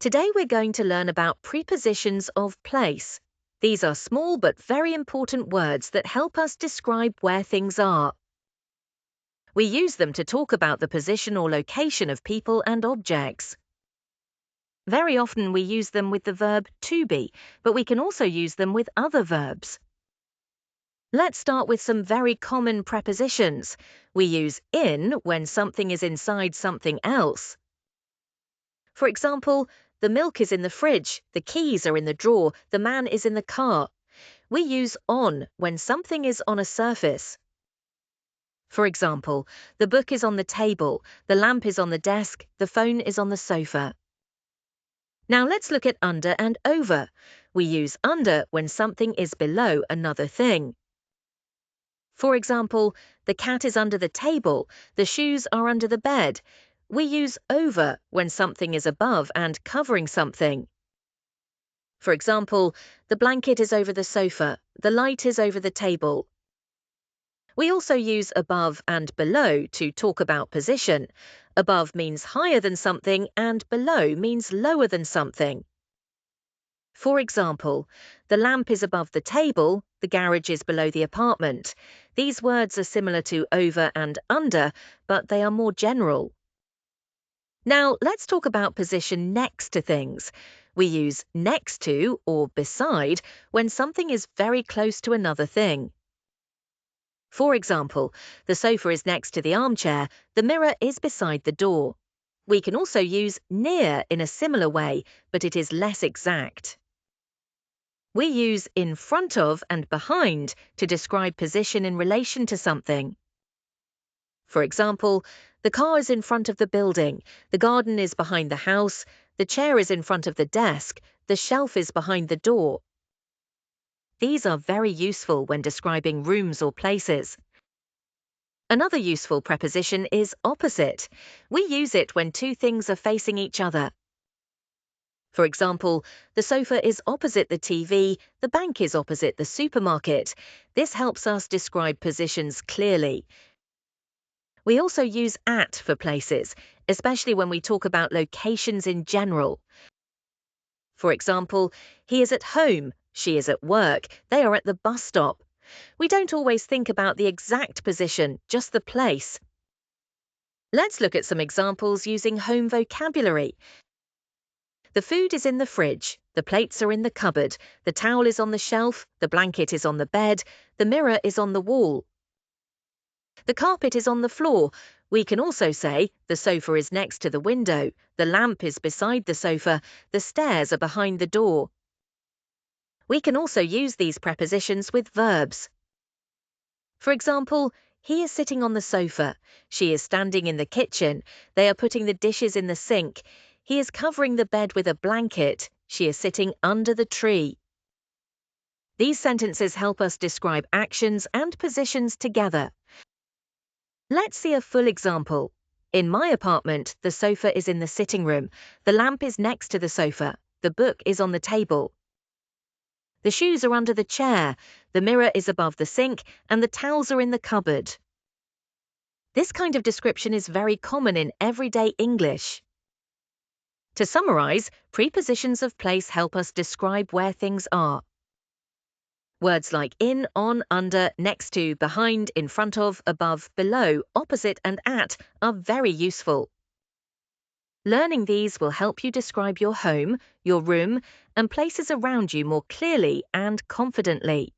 Today we're going to learn about prepositions of place. These are small but very important words that help us describe where things are. We use them to talk about the position or location of people and objects. Very often we use them with the verb to be, but we can also use them with other verbs. Let's start with some very common prepositions. We use in when something is inside something else. For example, the milk is in the fridge, the keys are in the drawer, the man is in the car. We use on when something is on a surface. For example, the book is on the table, the lamp is on the desk, the phone is on the sofa. Now let's look at under and over. We use under when something is below another thing. For example, the cat is under the table, the shoes are under the bed. We use over when something is above and covering something. For example, the blanket is over the sofa, the light is over the table. We also use above and below to talk about position. Above means higher than something and below means lower than something. For example, the lamp is above the table, the garage is below the apartment. These words are similar to over and under, but they are more general. Now, let's talk about position next to things. We use next to or beside when something is very close to another thing. For example, the sofa is next to the armchair, the mirror is beside the door. We can also use near in a similar way, but it is less exact. We use in front of and behind to describe position in relation to something. For example, the car is in front of the building, the garden is behind the house, the chair is in front of the desk, the shelf is behind the door. These are very useful when describing rooms or places. Another useful preposition is opposite. We use it when two things are facing each other. For example, the sofa is opposite the TV, the bank is opposite the supermarket. This helps us describe positions clearly. We also use at for places, especially when we talk about locations in general. For example, he is at home, she is at work, they are at the bus stop. We don't always think about the exact position, just the place. Let's look at some examples using home vocabulary. The food is in the fridge, the plates are in the cupboard, the towel is on the shelf, the blanket is on the bed, the mirror is on the wall. The carpet is on the floor. We can also say the sofa is next to the window, the lamp is beside the sofa, the stairs are behind the door. We can also use these prepositions with verbs. For example, he is sitting on the sofa, she is standing in the kitchen, they are putting the dishes in the sink, he is covering the bed with a blanket, she is sitting under the tree. These sentences help us describe actions and positions together. Let's see a full example. In my apartment, the sofa is in the sitting room, the lamp is next to the sofa, the book is on the table. The shoes are under the chair, the mirror is above the sink, and the towels are in the cupboard. This kind of description is very common in everyday English. To summarize, prepositions of place help us describe where things are. Words like in, on, under, next to, behind, in front of, above, below, opposite, and at are very useful. Learning these will help you describe your home, your room, and places around you more clearly and confidently.